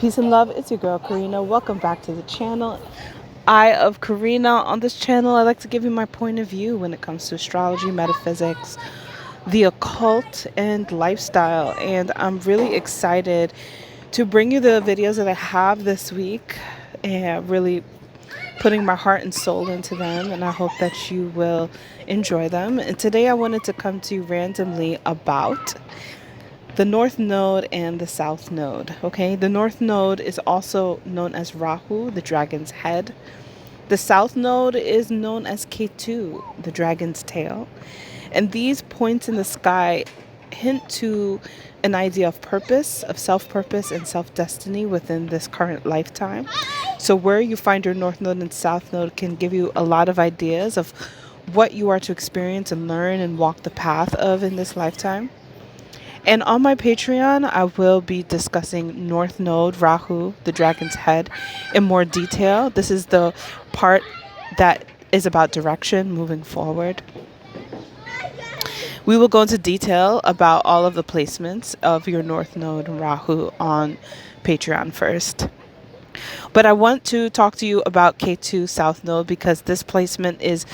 Peace and love, it's your girl Karina. Welcome back to the channel. Eye of Karina. On this channel, I like to give you my point of view when it comes to astrology, metaphysics, the occult, and lifestyle. And I'm really excited to bring you the videos that I have this week and really putting my heart and soul into them. And I hope that you will enjoy them. And today I wanted to come to you randomly about the North Node and the South Node. Okay, the North Node is also known as Rahu, the dragon's head. The South Node is known as Ketu, the dragon's tail. And these points in the sky hint to an idea of purpose, of self-purpose and self-destiny within this current lifetime. So where you find your North Node and South Node can give you a lot of ideas of what you are to experience and learn and walk the path of in this lifetime. And on my Patreon, I will be discussing North Node, Rahu, the dragon's head, in more detail. This is the part that is about direction moving forward. We will go into detail about all of the placements of your North Node and Rahu on Patreon first. But I want to talk to you about Ketu South Node because this placement is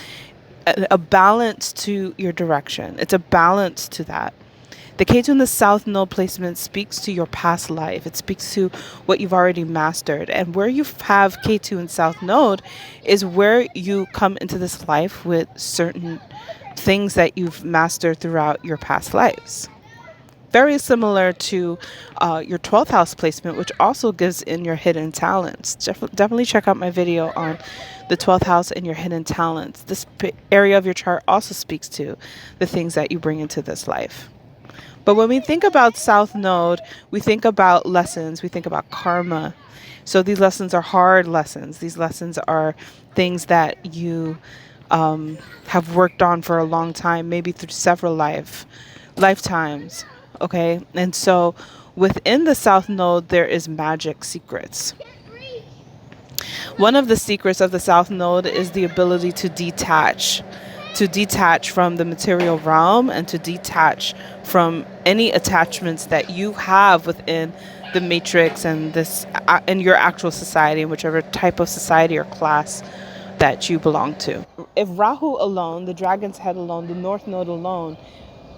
a balance to your direction. It's a balance to that. The Ketu in the South Node placement speaks to your past life. It speaks to what you've already mastered. And where you have Ketu in South Node is where you come into this life with certain things that you've mastered throughout your past lives. Very similar to your 12th house placement, which also gives in your hidden talents. Definitely check out my video on the 12th house and your hidden talents. This area of your chart also speaks to the things that you bring into this life. But when we think about South Node, we think about lessons, we think about karma. So these lessons are hard lessons. These lessons are things that you have worked on for a long time, maybe through several lifetimes. Okay, and so within the South Node, there is magic secrets. One of the secrets of the South Node is the ability to detach from the material realm and to detach from any attachments that you have within the matrix and this in your actual society, in whichever type of society or class that you belong to. If Rahu alone, the dragon's head alone, the North Node alone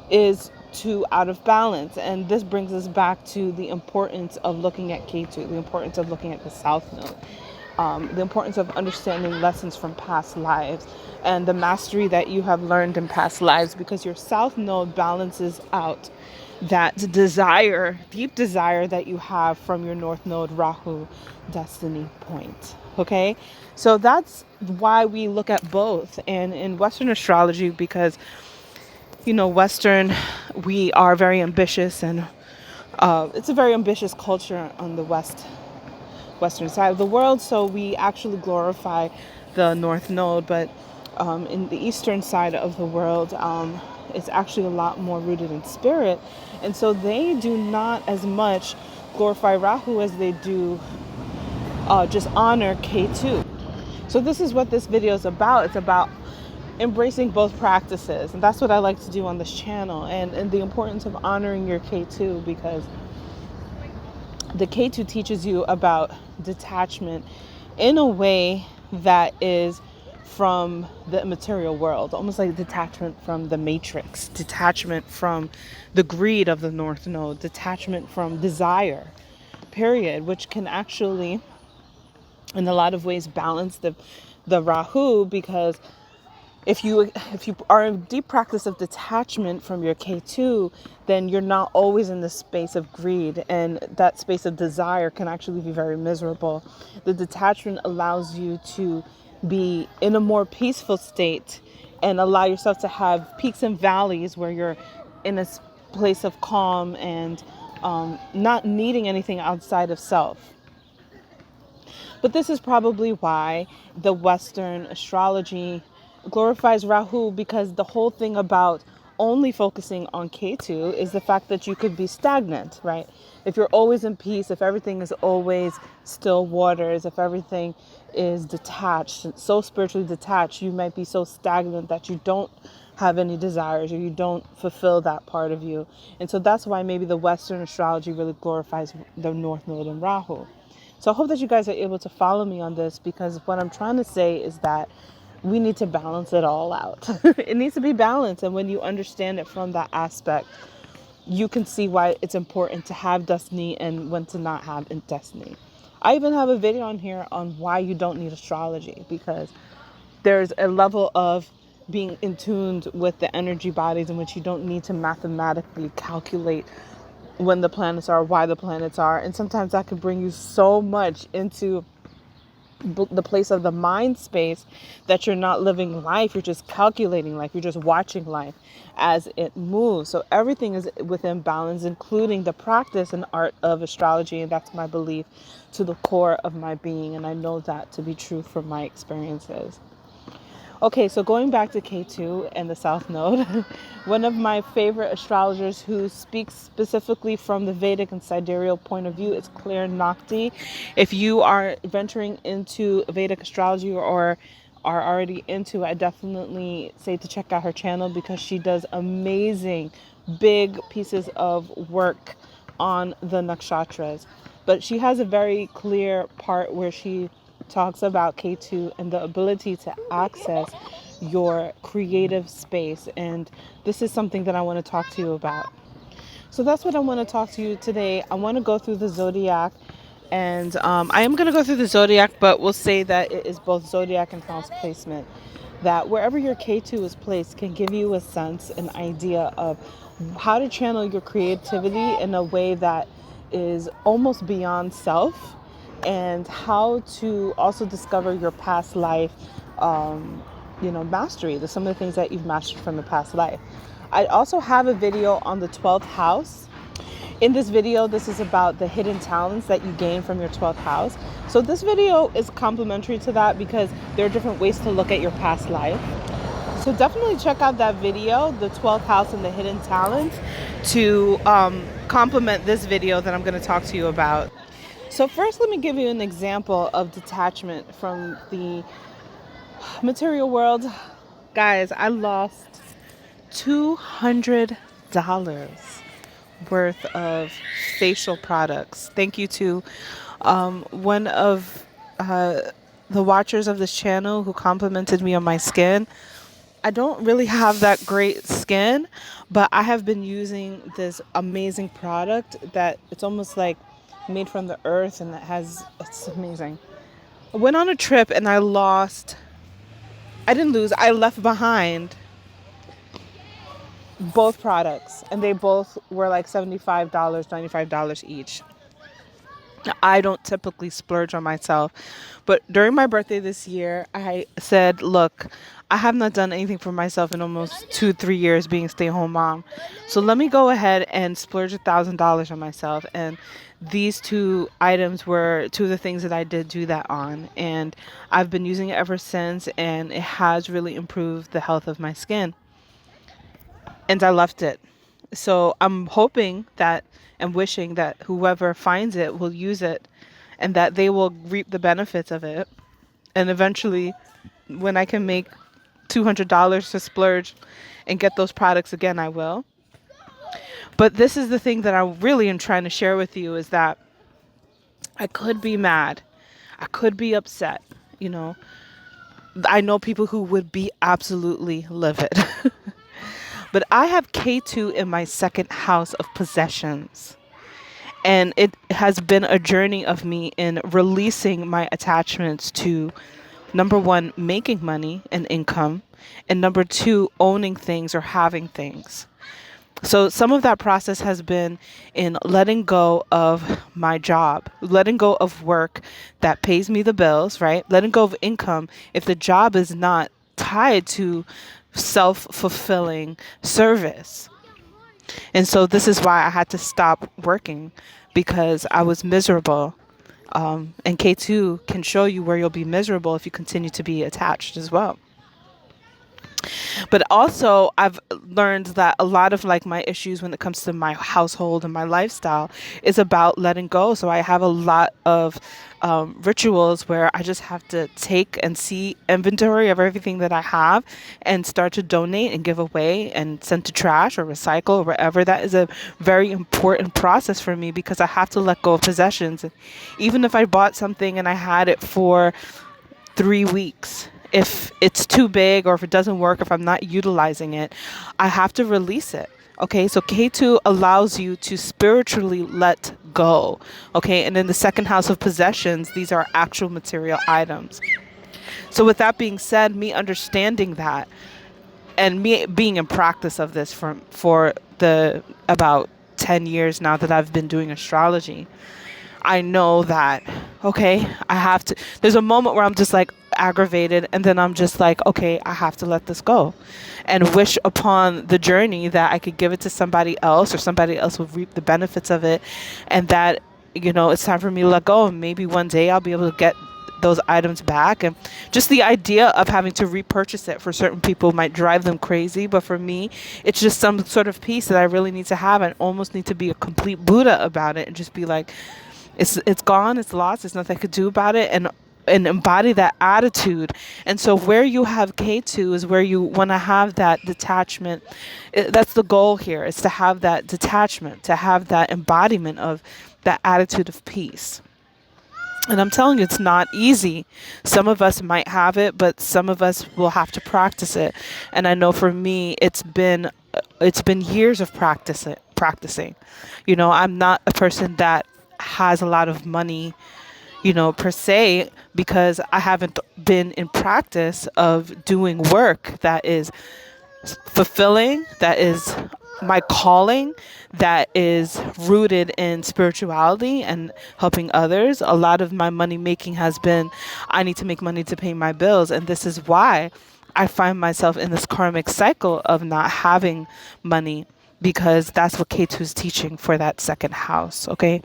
is too out of balance, and this brings us back to the importance of looking at Ketu, the importance of looking at the South Node. The importance of understanding lessons from past lives and the mastery that you have learned in past lives, because your South Node balances out that desire, deep desire that you have from your North Node Rahu destiny point. Okay, so that's why we look at both. And in Western astrology, because Western, we are very ambitious, and it's a very ambitious culture on the western side of the world, so we actually glorify the North Node. But in the eastern side of the world, it's actually a lot more rooted in spirit, and so they do not as much glorify Rahu as they do just honor Ketu. So this is what this video is about. It's about embracing both practices, and that's what I like to do on this channel, and the importance of honoring your Ketu, because the Ketu teaches you about detachment in a way that is from the material world, almost like detachment from the matrix, detachment from the greed of the North Node, detachment from desire, period, which can actually, in a lot of ways, balance the Rahu, because if you are in deep practice of detachment from your Ketu, then you're not always in the space of greed, and that space of desire can actually be very miserable. The detachment allows you to be in a more peaceful state and allow yourself to have peaks and valleys where you're in a place of calm and not needing anything outside of self. But this is probably why the Western astrology glorifies Rahu, because the whole thing about only focusing on Ketu is the fact that you could be stagnant, right? If you're always in peace, if everything is always still waters, if everything is detached, so spiritually detached, you might be so stagnant that you don't have any desires, or you don't fulfill that part of you. And so that's why maybe the Western astrology really glorifies the North Node and Rahu. So I hope that you guys are able to follow me on this, because what I'm trying to say is that we need to balance it all out. It needs to be balanced. And when you understand it from that aspect, you can see why it's important to have destiny and when to not have destiny. I even have a video on here on why you don't need astrology, because there's a level of being in tune with the energy bodies in which you don't need to mathematically calculate when the planets are, why the planets are. And sometimes that can bring you so much into the place of the mind space that you're not living life, you're just calculating life, you're just watching life as it moves. So everything is within balance, including the practice and art of astrology, and that's my belief to the core of my being, and I know that to be true from my experiences. Okay, so going back to Ketu and the South Node, one of my favorite astrologers who speaks specifically from the Vedic and sidereal point of view is Claire Nakti. If you are venturing into Vedic astrology or are already into it, I definitely say to check out her channel, because she does amazing big pieces of work on the nakshatras. But she has a very clear part where she talks about Ketu and the ability to access your creative space. And this is something that I want to talk to you about. So that's what I want to talk to you today. I want to go through the Zodiac. And I am going to go through the Zodiac, but we'll say that it is both Zodiac and house placement. That wherever your Ketu is placed can give you a sense, an idea of how to channel your creativity in a way that is almost beyond self, and how to also discover your past life, mastery. There's some of the things that you've mastered from the past life. I also have a video on the 12th house. In this video, this is about the hidden talents that you gain from your 12th house. So this video is complementary to that, because there are different ways to look at your past life. So definitely check out that video, the 12th house and the hidden talents, to complement this video that I'm going to talk to you about. So first, let me give you an example of detachment from the material world. Guys, I lost $200 worth of facial products. Thank you to one of the watchers of this channel who complimented me on my skin. I don't really have that great skin, but I have been using this amazing product that it's almost like made from the earth, and it's amazing. I went on a trip and I left behind both products, and they both were like $75, $95 each. I don't typically splurge on myself, but during my birthday this year, I said, look, I have not done anything for myself in almost 2-3 years being a stay-at-home mom. So let me go ahead and splurge $1,000 on myself. And these two items were two of the things that I did do that on. And I've been using it ever since, and it has really improved the health of my skin. And I loved it. So I'm hoping that and wishing that whoever finds it will use it, and that they will reap the benefits of it. And eventually, when I can make $200 to splurge and get those products again, I will. But this is the thing that I really am trying to share with you, is that I could be mad. I could be upset. I know people who would be absolutely livid. But I have Ketu in my second house of possessions. And it has been a journey of me in releasing my attachments to, number one, making money and income, and number two, owning things or having things. So some of that process has been in letting go of my job, letting go of work that pays me the bills, right? Letting go of income if the job is not tied to self-fulfilling service. And so this is why I had to stop working, because I was miserable. And K2 can show you where you'll be miserable if you continue to be attached as well. But also, I've learned that a lot of like my issues when it comes to my household and my lifestyle is about letting go. So I have a lot of rituals where I just have to take and see inventory of everything that I have and start to donate and give away and send to trash or recycle or wherever. That is a very important process for me because I have to let go of possessions. Even if I bought something and I had it for 3 weeks, if it's too big or if it doesn't work, if I'm not utilizing it, I have to release it. Okay, so K2 allows you to spiritually let go. Okay, and in the second house of possessions, these are actual material items. So, with that being said, me understanding that and me being in practice of this for the about 10 years now that I've been doing astrology, I know that, okay, I have to. There's a moment where I'm just like aggravated, and then I'm just like, okay, I have to let this go and wish upon the journey that I could give it to somebody else or somebody else will reap the benefits of it. And that, it's time for me to let go. And maybe one day I'll be able to get those items back. And just the idea of having to repurchase it for certain people might drive them crazy, but for me it's just some sort of peace that I really need to have and almost need to be a complete Buddha about it and just be like, it's gone, it's lost, there's nothing I could do about it, and embody that attitude. And so where you have K2 is where you want to have that detachment. That's the goal here, is to have that detachment, to have that embodiment of that attitude of peace. And I'm telling you, it's not easy. Some of us might have it, but some of us will have to practice it. And I know for me, it's been years of practicing. I'm not a person that has a lot of money, per se, because I haven't been in practice of doing work that is fulfilling, that is my calling, that is rooted in spirituality and helping others. A lot of my money making has been, I need to make money to pay my bills. And this is why I find myself in this karmic cycle of not having money, because that's what K2 is teaching for that second house. Okay,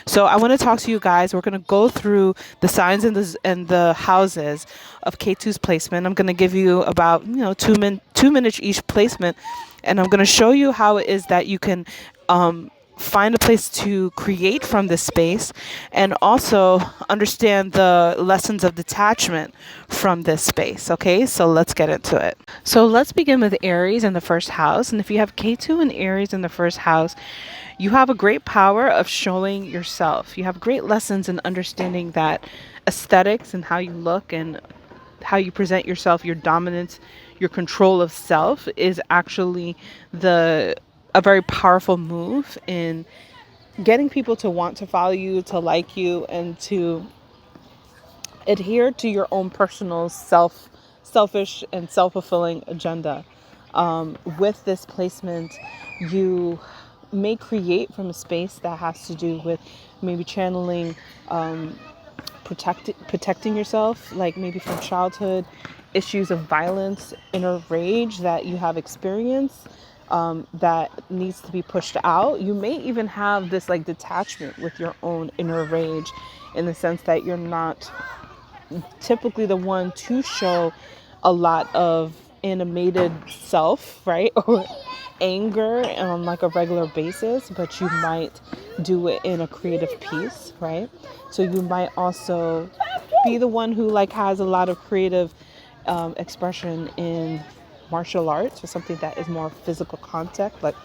so I want to talk to you guys. We're going to go through the signs and the houses of K2's placement. I'm going to give you about 2 minutes each placement, and I'm going to show you how it is that you can find a place to create from this space, and also understand the lessons of detachment from this space. Okay, so let's get into it. So let's begin with Aries in the first house. And if you have K2 and Aries in the first house, you have a great power of showing yourself. You have great lessons in understanding that aesthetics and how you look and how you present yourself, your dominance, your control of self is actually a very powerful move in getting people to want to follow you, to like you, and to adhere to your own personal selfish and self-fulfilling agenda. With this placement, you may create from a space that has to do with maybe channeling, protecting yourself, like maybe from childhood issues of violence, inner rage that you have experienced, that needs to be pushed out. You may even have this like detachment with your own inner rage, in the sense that you're not typically the one to show a lot of animated self, right? Or anger on like a regular basis, but you might do it in a creative piece, right? So you might also be the one who like has a lot of creative expression in martial arts, or something that is more physical contact, like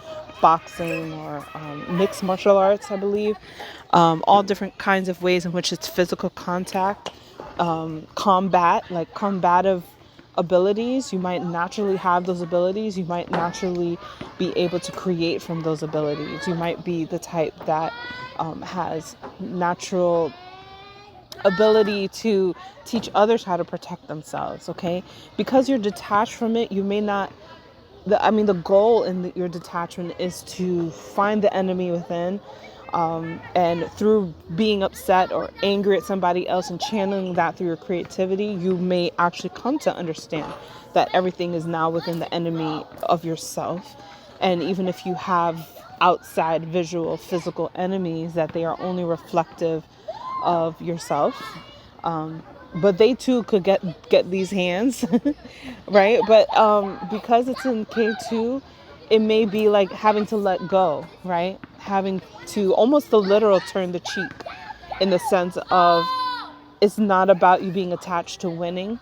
boxing or mixed martial arts, I believe. All different kinds of ways in which it's physical contact. Combat, like combative abilities. You might naturally have those abilities. You might naturally be able to create from those abilities. You might be the type that has natural ability to teach others how to protect themselves. Okay, because you're detached from it, you may not. The goal in your detachment is to find the enemy within. And through being upset or angry at somebody else and channeling that through your creativity, you may actually come to understand that everything is now within the enemy of yourself. And even if you have outside visual, physical enemies, that they are only reflective of yourself. but they too could get these hands, right? But because it's in K2, it may be like having to let go, right? Having to almost the literal turn the cheek, in the sense of it's not about you being attached to winning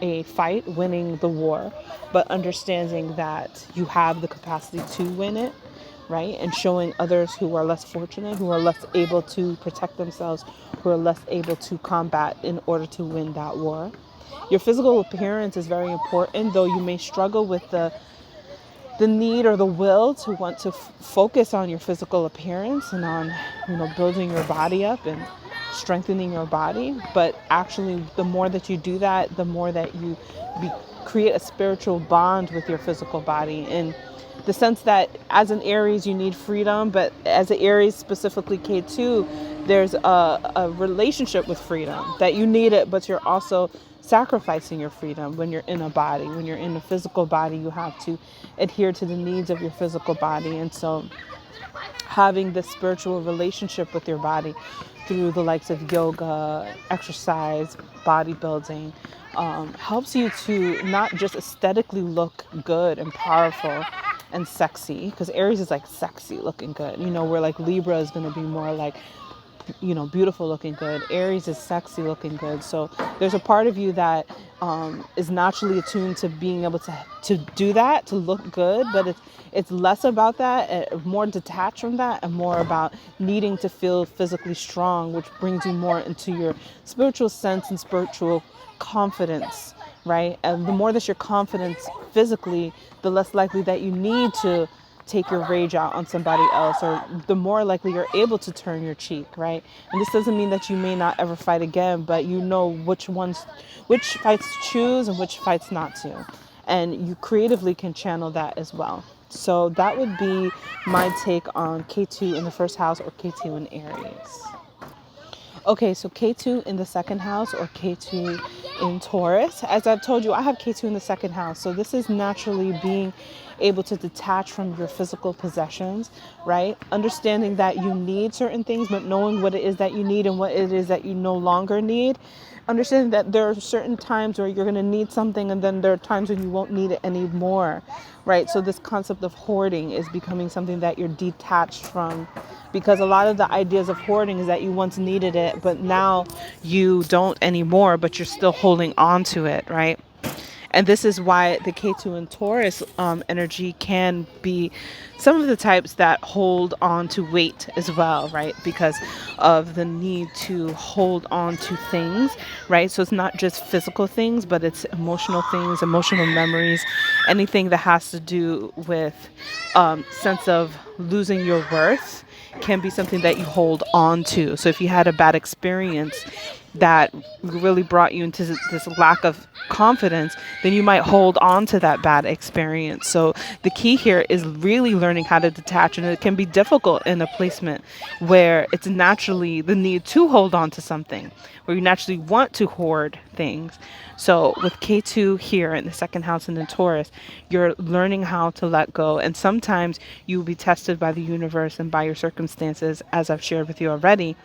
a fight, winning the war, but understanding that you have the capacity to win it, right? And showing others who are less fortunate, who are less able to protect themselves, who are less able to combat in order to win that war. Your physical appearance is very important, though you may struggle with the need or the will to want to focus on your physical appearance and on, building your body up and strengthening your body. But actually, the more that you do that, the more that you create a spiritual bond with your physical body, in the sense that as an Aries, you need freedom, but as an Aries, specifically K2, there's a relationship with freedom, that you need it, but you're also sacrificing your freedom when you're in a body. When you're in a physical body, you have to adhere to the needs of your physical body. And so having this spiritual relationship with your body through the likes of yoga, exercise, bodybuilding, helps you to not just aesthetically look good and powerful and sexy, because Aries is like sexy looking good, where like Libra is going to be more like, beautiful looking good. Aries is sexy looking good. So there's a part of you that is naturally attuned to being able to do that, to look good, but it's less about that, more detached from that, and more about needing to feel physically strong, which brings you more into your spiritual sense and spiritual confidence, right? And the more that you're confident physically, the less likely that you need to take your rage out on somebody else, or the more likely you're able to turn your cheek, right? And this doesn't mean that you may not ever fight again, but you know which fights to choose and which fights not to. And you creatively can channel that as well. So that would be my take on K2 in the first house, or K2 in Aries. Okay, so K2 in the second house, or K2 in Taurus. As I've told you, I have K2 in the second house. So this is naturally being able to detach from your physical possessions, right? Understanding that you need certain things, but knowing what it is that you need and what it is that you no longer need. Understanding that there are certain times where you're going to need something, and then there are times when you won't need it anymore, right? So this concept of hoarding is becoming something that you're detached from, because a lot of the ideas of hoarding is that you once needed it, but now you don't anymore, but you're still holding on to it, right? And this is why the Ketu and Taurus energy can be some of the types that hold on to weight as well, right? Because of the need to hold on to things, right? So it's not just physical things, but it's emotional things, emotional memories, anything that has to do with sense of losing your worth can be something that you hold on to. So if you had a bad experience that really brought you into this lack of confidence, then you might hold on to that bad experience. So the key here is really learning how to detach, and it can be difficult in a placement where it's naturally the need to hold on to something, where you naturally want to hoard things. So with K2 here in the second house and in Taurus, you're learning how to let go. And sometimes you will be tested by the universe and by your circumstances, as I've shared with you already,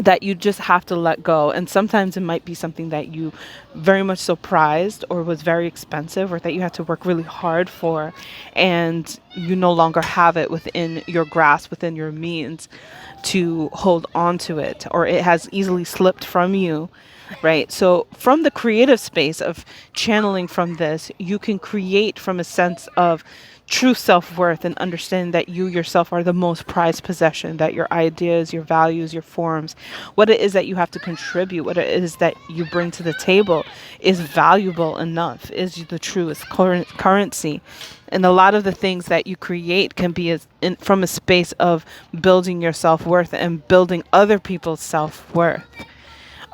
that you just have to let go. And sometimes it might be something that you very much so prized, or was very expensive, or that you had to work really hard for, and you no longer have it within your grasp, within your means to hold on to it, or it has easily slipped from you, right? So from the creative space of channeling from this, you can create from a sense of true self-worth, and understanding that you yourself are the most prized possession, that your ideas, your values, your forms, what it is that you have to contribute, what it is that you bring to the table is valuable enough, is the truest currency. And a lot of the things that you create can be from a space of building your self-worth and building other people's self-worth.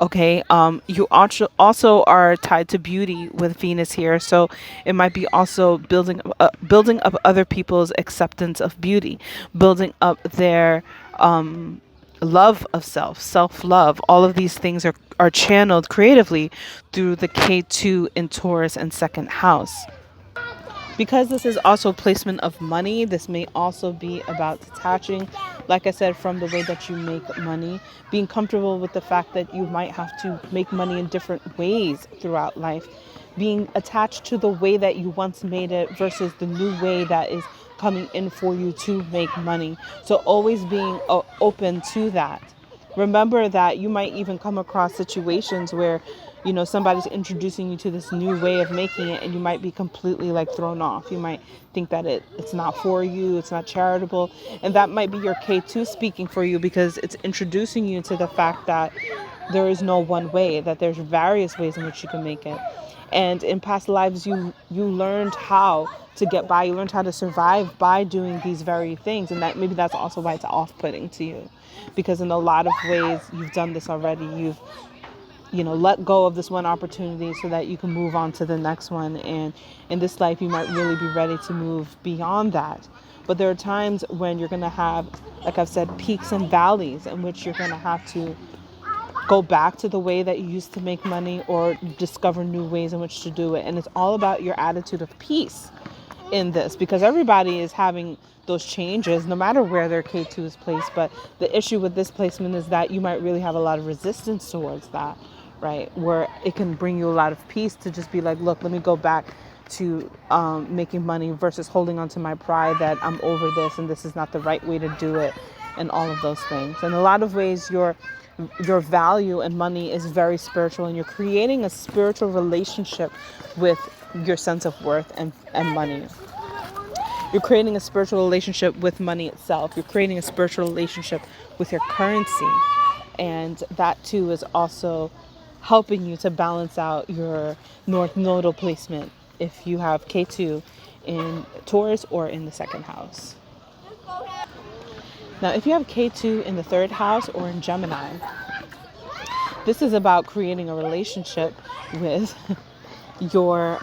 Okay, you also are tied to beauty with Venus here, so it might be also building up other people's acceptance of beauty, building up their love of self-love. All of these things are channeled creatively through the K2 in Taurus and second house. Because this is also placement of money, this may also be about detaching, like I said, from the way that you make money, being comfortable with the fact that you might have to make money in different ways throughout life, being attached to the way that you once made it versus the new way that is coming in for you to make money. So always being open to that. Remember that you might even come across situations where, somebody's introducing you to this new way of making it, and you might be completely like thrown off. You might think that it's not for you, it's not charitable, and that might be your K2 speaking for you, because it's introducing you to the fact that there is no one way, that there's various ways in which you can make it. And in past lives, you learned how to get by, you learned how to survive by doing these very things, and that maybe that's also why it's off-putting to you, because in a lot of ways you've done this already. You've let go of this one opportunity so that you can move on to the next one, and in this life you might really be ready to move beyond that. But there are times when you're going to have, like I've said, peaks and valleys in which you're going to have to go back to the way that you used to make money, or discover new ways in which to do it. And it's all about your attitude of peace in this, because everybody is having those changes no matter where their K2 is placed. But the issue with this placement is that you might really have a lot of resistance towards that, right? Where it can bring you a lot of peace to just be like, look, let me go back to making money versus holding on to my pride that I'm over this and this is not the right way to do it, and all of those things. In a lot of ways, your value and money is very spiritual, and you're creating a spiritual relationship with your sense of worth and money. You're creating a spiritual relationship with money itself. You're creating a spiritual relationship with your currency. And that too is also helping you to balance out your North Nodal placement if you have K2 in Taurus or in the second house. Now, if you have K2 in the third house or in Gemini, this is about creating a relationship with your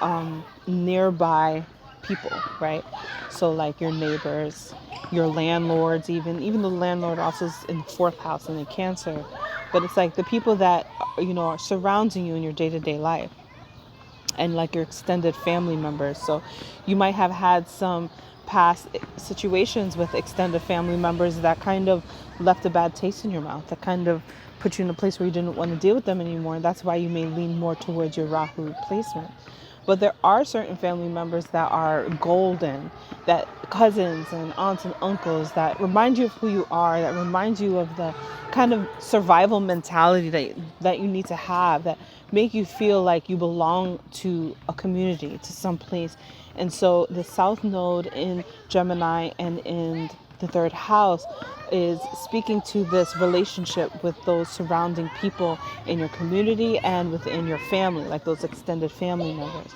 nearby people, right? So like your neighbors, your landlords, even the landlord also is in the fourth house and in Cancer. But it's like the people that, are surrounding you in your day-to-day life, and like your extended family members. So you might have had some past situations with extended family members that kind of left a bad taste in your mouth, that kind of put you in a place where you didn't want to deal with them anymore. And that's why you may lean more towards your Rahu placement. But there are certain family members that are golden, that cousins and aunts and uncles that remind you of who you are, that remind you of the kind of survival mentality that you need to have, that make you feel like you belong to a community, to some place. And so the South Node in Gemini and in the third house is speaking to this relationship with those surrounding people in your community and within your family, like those extended family members.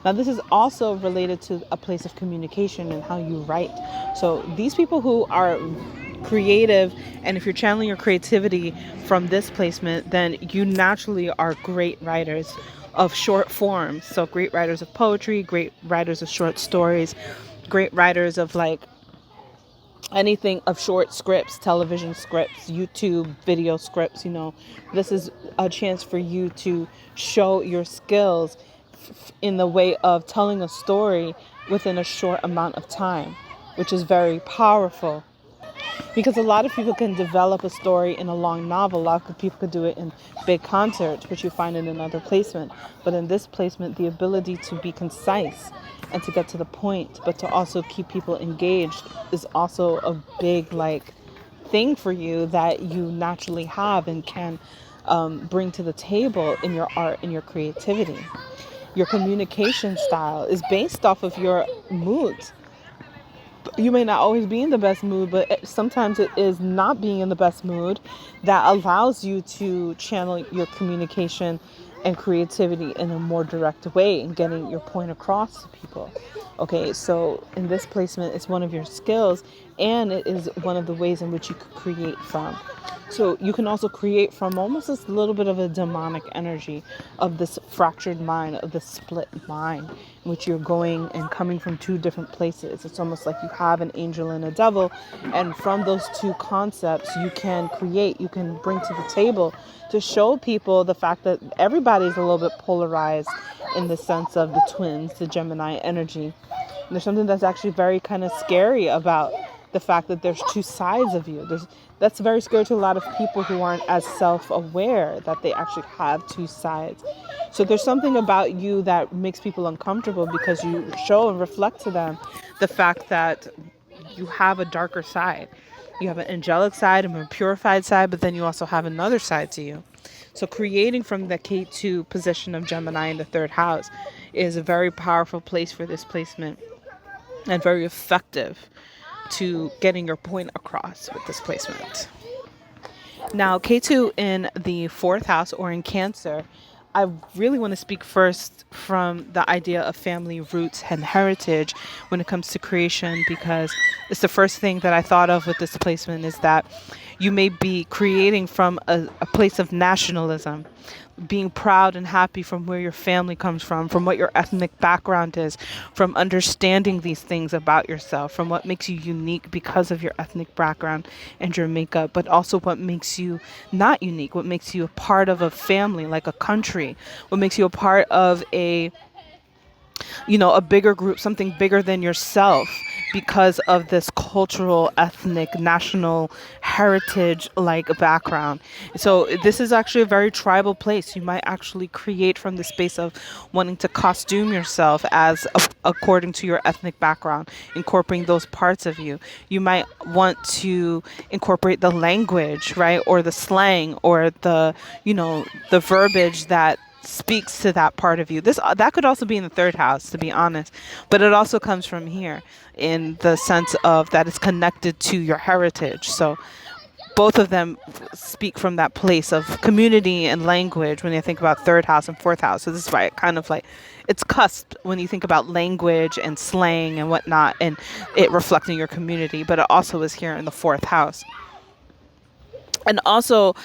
Now, this is also related to a place of communication and how you write. So these people who are creative, and if you're channeling your creativity from this placement, then you naturally are great writers of short forms. So great writers of poetry, great writers of short stories, great writers of like anything of short scripts, television scripts, YouTube video scripts. This is a chance for you to show your skills in the way of telling a story within a short amount of time, which is very powerful. Because a lot of people can develop a story in a long novel. A lot of people could do it in big concerts, which you find in another placement. But in this placement, the ability to be concise and to get to the point, but to also keep people engaged, is also a big thing for you that you naturally have and can bring to the table in your art and your creativity. Your communication style is based off of your moods. You may not always be in the best mood, but sometimes it is not being in the best mood that allows you to channel your communication and creativity in a more direct way and getting your point across to people. Okay, so in this placement, it's one of your skills, and it is one of the ways in which you could create from. So you can also create from almost this little bit of a demonic energy of this fractured mind, of this split mind, in which you're going and coming from two different places. It's almost like you have an angel and a devil, and from those two concepts, you can create, you can bring to the table to show people the fact that everybody's a little bit polarized in the sense of the twins, the Gemini energy. And there's something that's actually very kind of scary about the fact that there's two sides of you. That's very scary to a lot of people who aren't as self-aware that they actually have two sides. So there's something about you that makes people uncomfortable because you show and reflect to them the fact that you have a darker side. You have an angelic side and a purified side, but then you also have another side to you. So creating from the K2 position of Gemini in the third house is a very powerful place for this placement and very effective to getting your point across with this placement. Now, K2 in the fourth house or in Cancer, I really want to speak first from the idea of family roots and heritage when it comes to creation, because it's the first thing that I thought of with this placement is that you may be creating from a place of nationalism, being proud and happy from where your family comes from what your ethnic background is, from understanding these things about yourself, from what makes you unique because of your ethnic background and your makeup, but also what makes you not unique, what makes you a part of a family, like a country, what makes you a part of a bigger group, something bigger than yourself because of this cultural, ethnic, national heritage like background. So this is actually a very tribal place. You might actually create from the space of wanting to costume yourself as according to your ethnic background, incorporating those parts of you. You might want to incorporate the language, right? Or the slang or the verbiage that speaks to that part of you. That could also be in the third house, to be honest, but it also comes from here in the sense of that it's connected to your heritage. So both of them speak from that place of community and language when you think about third house and fourth house. So this is why it kind of like it's cusp when you think about language and slang and whatnot, and it reflecting your community, but it also is here in the fourth house. And also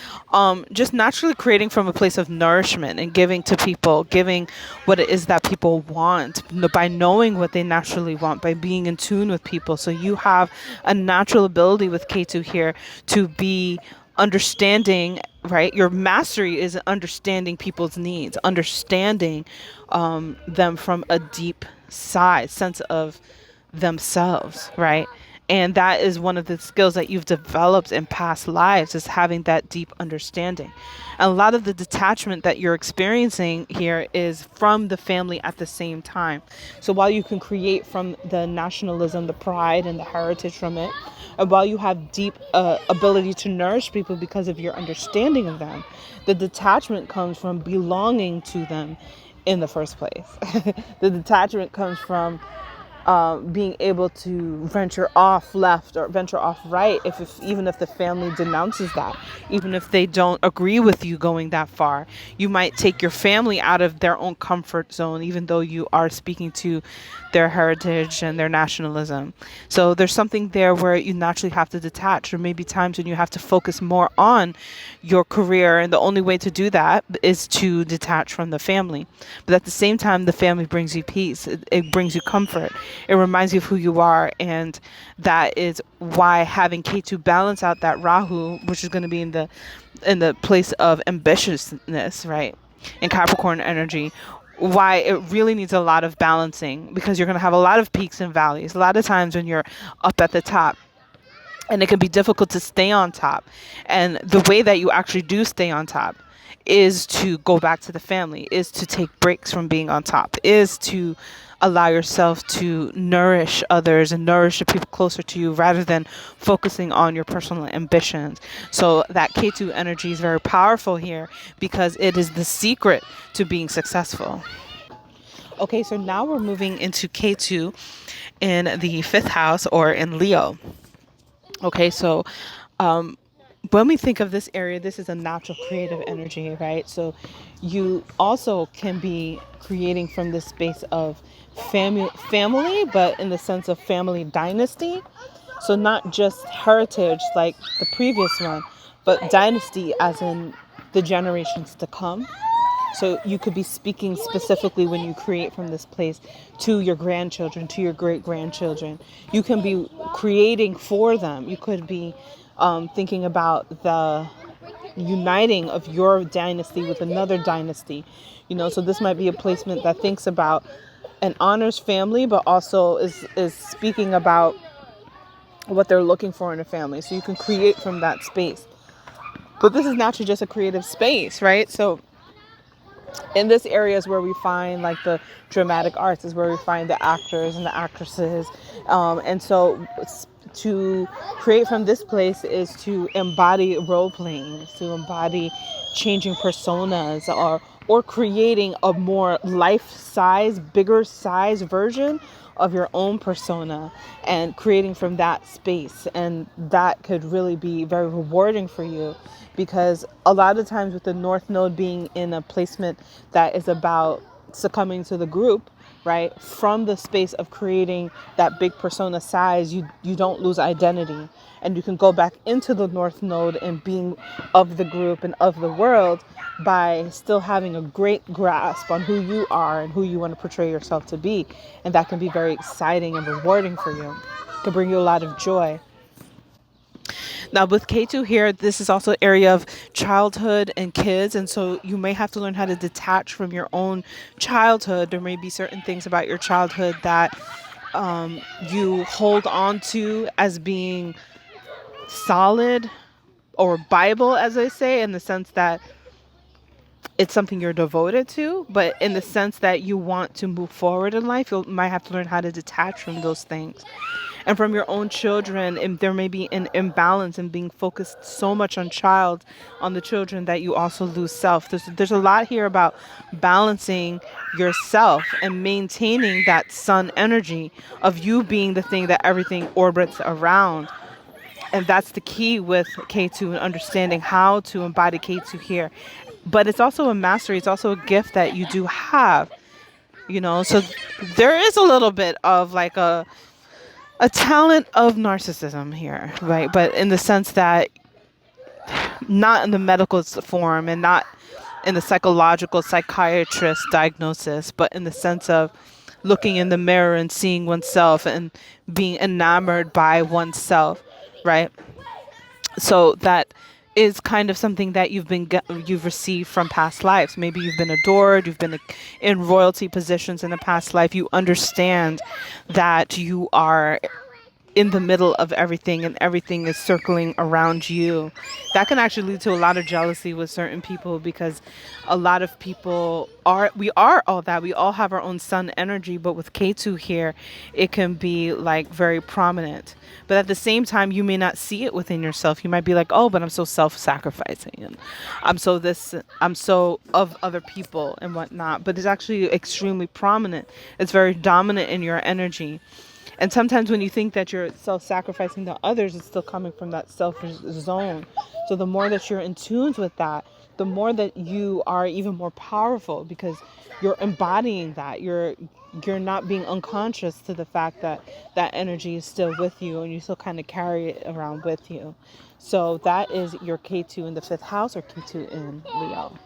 just naturally creating from a place of nourishment and giving to people, giving what it is that people want by knowing what they naturally want, by being in tune with people. So you have a natural ability with Ketu here to be understanding, right? Your mastery is understanding people's needs, understanding them from a deep sense of themselves, right? And that is one of the skills that you've developed in past lives, is having that deep understanding. And a lot of the detachment that you're experiencing here is from the family at the same time. So while you can create from the nationalism, the pride and the heritage from it, and while you have deep ability to nourish people because of your understanding of them, the detachment comes from belonging to them in the first place. The detachment comes from being able to venture off left or venture off right, even if the family denounces that, even if they don't agree with you going that far. You might take your family out of their own comfort zone, even though you are speaking to their heritage and their nationalism. So there's something there where you naturally have to detach. There may be times when you have to focus more on your career, and the only way to do that is to detach from the family. But at the same time, the family brings you peace. It brings you comfort. It reminds you of who you are, and that is why having Ketu balance out that Rahu, which is going to be in the place of ambitiousness, right, in Capricorn energy, why it really needs a lot of balancing, because you're going to have a lot of peaks and valleys. A lot of times when you're up at the top, and it can be difficult to stay on top. And the way that you actually do stay on top is to go back to the family, is to take breaks from being on top, is to allow yourself to nourish others and nourish the people closer to you rather than focusing on your personal ambitions. So that Ketu energy is very powerful here because it is the secret to being successful. Okay, so now we're moving into Ketu in the fifth house, or in Leo. Okay, so when we think of this area, this is a natural creative energy, right? So you also can be creating from this space of family, but in the sense of family dynasty. So not just heritage like the previous one, but dynasty as in the generations to come. So you could be speaking specifically when you create from this place to your grandchildren, to your great-grandchildren. You can be creating for them. You could be thinking about the uniting of your dynasty with another dynasty. So this might be a placement that thinks about and honors family, but also is speaking about what they're looking for in a family. So you can create from that space. But this is naturally just a creative space, right? So in this area is where we find like the dramatic arts, is where we find the actors and the actresses. And so to create from this place is to embody role playing, to embody changing personas, or creating a more life size, bigger size version of your own persona, and creating from that space. And that could really be very rewarding for you, because a lot of times with the North Node being in a placement that is about succumbing to the group, right, from the space of creating that big persona size, you don't lose identity, and you can go back into the North Node and being of the group and of the world by still having a great grasp on who you are and who you want to portray yourself to be. And that can be very exciting and rewarding for you. It can bring you a lot of joy. Now with Ketu here, this is also an area of childhood and kids. And so you may have to learn how to detach from your own childhood. There may be certain things about your childhood that you hold on to as being solid, or Bible, as I say, in the sense that it's something you're devoted to, but in the sense that you want to move forward in life, you might have to learn how to detach from those things. And from your own children, and there may be an imbalance in being focused so much on the children, that you also lose self. There's a lot here about balancing yourself and maintaining that sun energy of you being the thing that everything orbits around. And that's the key with K2, and understanding how to embody K2 here. But it's also a mastery. It's also a gift that you do have, so there is a little bit of like a talent of narcissism here, right? But in the sense that not in the medical form, and not in the psychological psychiatrist diagnosis, but in the sense of looking in the mirror and seeing oneself and being enamored by oneself, right? So that is kind of something that you've received from past lives. Maybe you've been adored, you've been in royalty positions in a past life. You understand that you are in the middle of everything, and everything is circling around you. That can actually lead to a lot of jealousy with certain people, because a lot of people we are all that. We all have our own sun energy, but with K2 here, it can be like very prominent. But at the same time, you may not see it within yourself. You might be like, oh, but I'm so self-sacrificing, and I'm so of other people and whatnot. But it's actually extremely prominent. It's very dominant in your energy. And sometimes when you think that you're self-sacrificing to others, it's still coming from that selfish zone. So the more that you're in tune with that, the more that you are even more powerful, because you're embodying that. You're not being unconscious to the fact that that energy is still with you, and you still kind of carry it around with you. So that is your K2 in the 5th house, or K2 in Leo.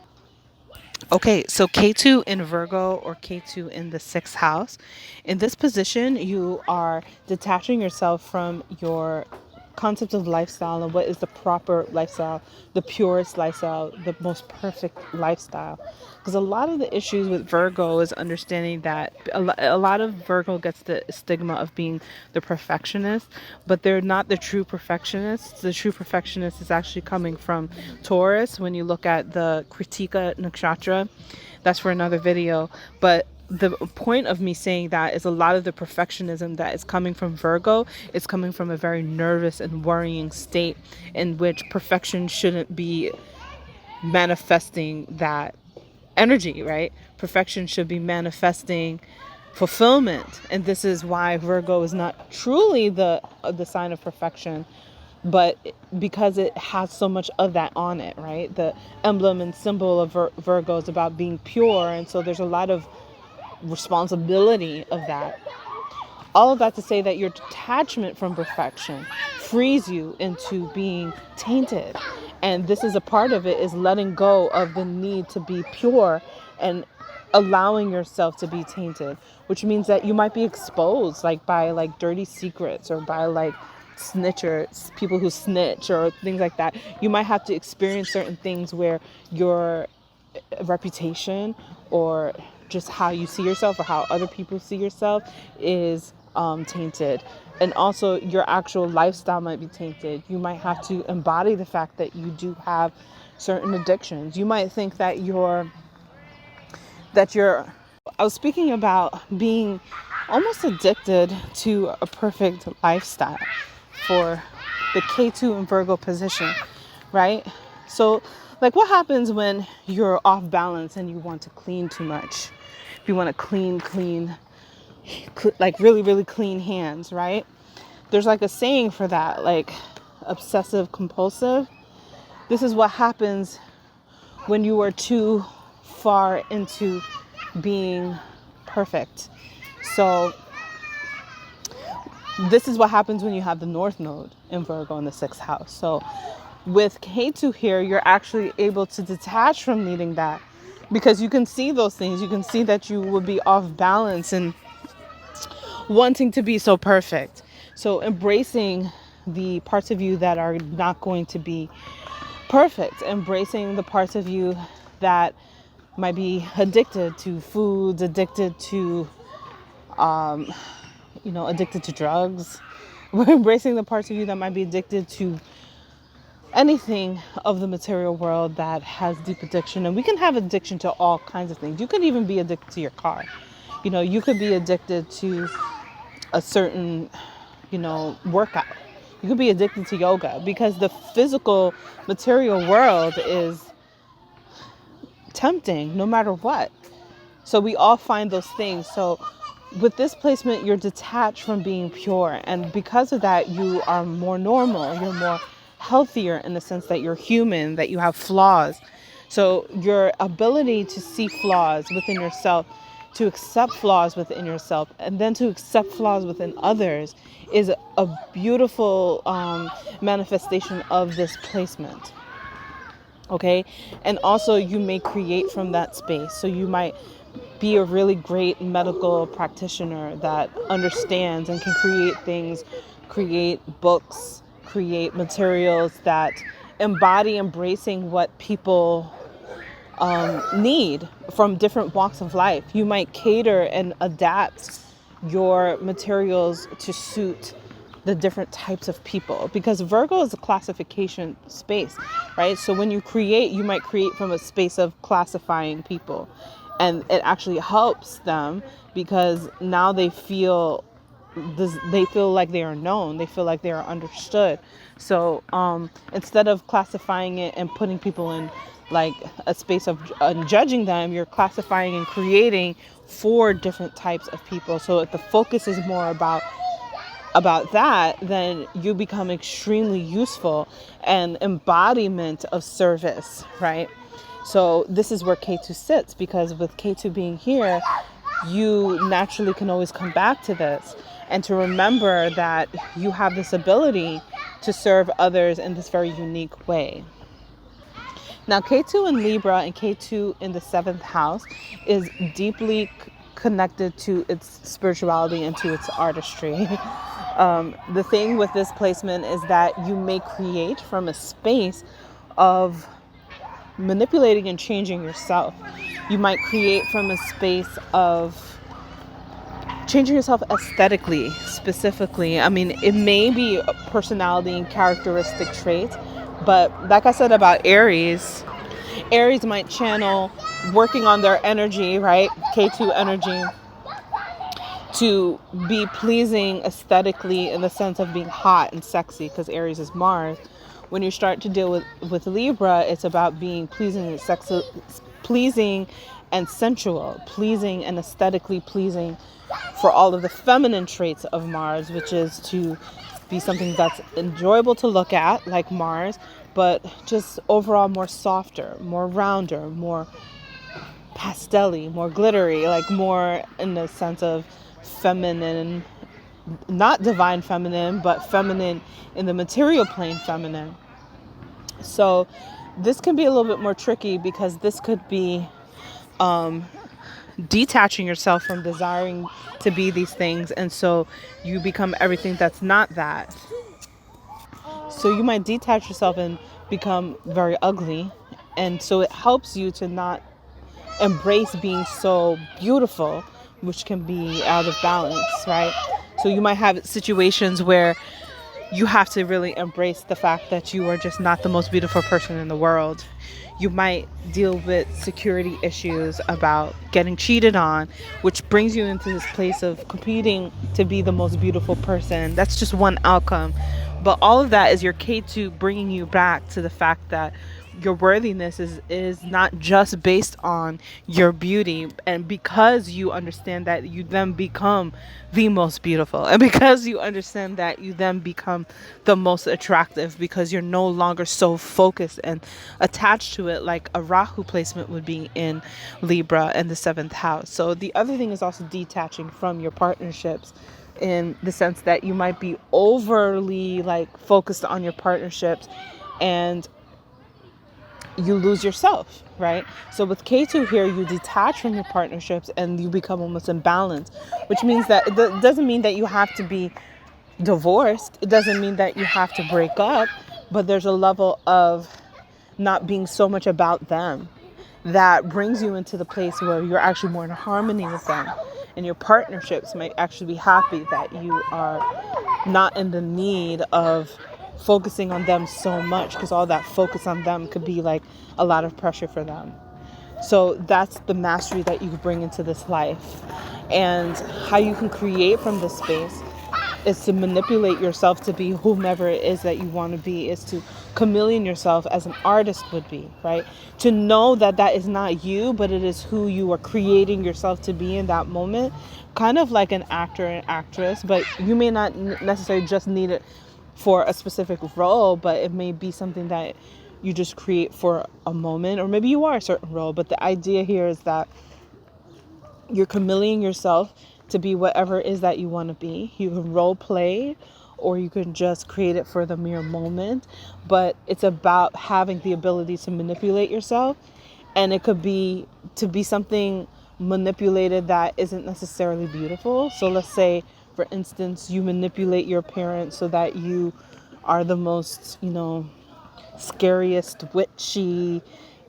Okay, so K2 in Virgo, or K2 in the 6th house. In this position, you are detaching yourself from your concept of lifestyle and what is the proper lifestyle, the purest lifestyle, the most perfect lifestyle. Because a lot of the issues with Virgo is understanding that a lot of Virgo gets the stigma of being the perfectionist, but they're not the true perfectionists. The true perfectionist is actually coming from Taurus. When you look at the Kritika Nakshatra, that's for another video. But the point of me saying that is a lot of the perfectionism that is coming from Virgo is coming from a very nervous and worrying state, in which perfection shouldn't be manifesting that energy, right? Perfection should be manifesting fulfillment. And this is why Virgo is not truly the sign of perfection, but because it has so much of that on it, right? The emblem and symbol of Virgo is about being pure, and so there's a lot of responsibility of that. All of that to say that your detachment from perfection frees you into being tainted. And this is a part of it, is letting go of the need to be pure and allowing yourself to be tainted, which means that you might be exposed by dirty secrets, or by snitchers, people who snitch, or things like that. You might have to experience certain things where your reputation or just how you see yourself or how other people see yourself is tainted. And also your actual lifestyle might be tainted. You might have to embody the fact that you do have certain addictions. You might think that you're I was speaking about being almost addicted to a perfect lifestyle for the Ketu and Virgo position, right? So, like, what happens when you're off balance and you want to clean too much? If you want to clean, like really, really clean hands, right? There's like a saying for that, like obsessive compulsive. This is what happens when you are too far into being perfect. So this is what happens when you have the North Node in Virgo in the 6th house. So with Ketu here, you're actually able to detach from needing that, because you can see those things. You can see that you would be off balance and wanting to be so perfect. So embracing the parts of you that are not going to be perfect, embracing the parts of you that might be addicted to foods, addicted to addicted to drugs. We're embracing the parts of you that might be addicted to anything of the material world that has deep addiction. And we can have addiction to all kinds of things. You could even be addicted to your car. You could be addicted to a certain, workout. You could be addicted to yoga, because the physical material world is tempting no matter what. So we all find those things. So with this placement, you're detached from being pure. And because of that, you are more normal. You're more healthier in the sense that you're human, that you have flaws. So your ability to see flaws within yourself, to accept flaws within yourself, and then to accept flaws within others is a beautiful manifestation of this placement. Okay. And also you may create from that space. So you might be a really great medical practitioner that understands and can create things, create books, create materials that embody embracing what people need from different walks of life. You might cater and adapt your materials to suit the different types of people, because Virgo is a classification space, right? So when you create, you might create from a space of classifying people, and it actually helps them because now they feel like they are known, they feel like they are understood. So instead of classifying it and putting people in like a space of judging them, you're classifying and creating for different types of people. So if the focus is more about that, then you become extremely useful and embodiment of service, right? So this is where Ketu sits, because with Ketu being here, you naturally can always come back to this and to remember that you have this ability to serve others in this very unique way. Now, Ketu in Libra and Ketu in the 7th house is deeply connected to its spirituality and to its artistry. The thing with this placement is that you may create from a space of manipulating and changing yourself. You might create from a space of changing yourself aesthetically, specifically. I mean, it may be a personality and characteristic traits, but like I said about Aries might channel working on their energy, right? K2 energy, to be pleasing aesthetically in the sense of being hot and sexy, because Aries is Mars. When you start to deal with Libra, it's about being pleasing and pleasing and sensual, pleasing and aesthetically pleasing for all of the feminine traits of Mars, which is to be something that's enjoyable to look at, like Mars, but just overall more softer, more rounder, more pastel-y, more glittery, like more in the sense of feminine, not divine feminine, but feminine in the material plane feminine. So this can be a little bit more tricky, because this could be detaching yourself from desiring to be these things, and so you become everything that's not that. So you might detach yourself and become very ugly, and so it helps you to not embrace being so beautiful, which can be out of balance, right? So you might have situations where you have to really embrace the fact that you are just not the most beautiful person in the world. You might deal with security issues about getting cheated on, which brings you into this place of competing to be the most beautiful person. That's just one outcome. But all of that is your Ketu bringing you back to the fact that your worthiness is not just based on your beauty, and because you understand that, you then become the most beautiful, and because you understand that, you then become the most attractive, because you're no longer so focused and attached to it like a Rahu placement would be in Libra and the 7th house. So the other thing is also detaching from your partnerships, in the sense that you might be overly like focused on your partnerships and you lose yourself, right? So with K2 here, you detach from your partnerships and you become almost imbalanced, which means that it doesn't mean that you have to be divorced. It doesn't mean that you have to break up, but there's a level of not being so much about them that brings you into the place where you're actually more in harmony with them. And your partnerships might actually be happy that you are not in the need of focusing on them so much, because all that focus on them could be like a lot of pressure for them. So that's the mastery that you bring into this life. And how you can create from this space is to manipulate yourself to be whomever it is that you want to be, is to chameleon yourself as an artist would be, right? To know that that is not you, but it is who you are creating yourself to be in that moment. Kind of like an actor and actress, but you may not necessarily just need it for a specific role, but it may be something that you just create for a moment, or maybe you are a certain role. But the idea here is that you're chameleoning yourself to be whatever it is that you want to be. You can role play, or you can just create it for the mere moment, but it's about having the ability to manipulate yourself. And it could be to be something manipulated that isn't necessarily beautiful. So let's say, for instance, you manipulate your parents so that you are the most, scariest witchy,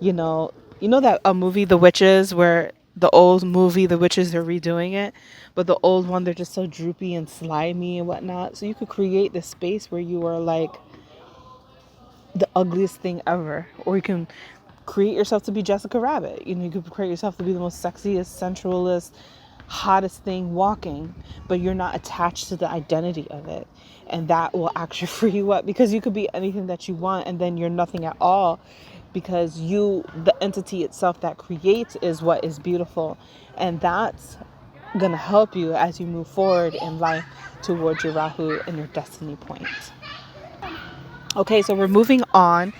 that a movie, The Witches, where the old movie, The Witches, they're redoing it, but the old one, they're just so droopy and slimy and whatnot. So you could create this space where you are like the ugliest thing ever, or you can create yourself to be Jessica Rabbit. You could create yourself to be the most sexiest, sensualist, hottest thing walking, but you're not attached to the identity of it. And that will actually free you up, because you could be anything that you want, and then you're nothing at all, because the entity itself that creates, is what is beautiful. And that's going to help you as you move forward in life towards your Rahu and your destiny point. Okay, so we're moving on.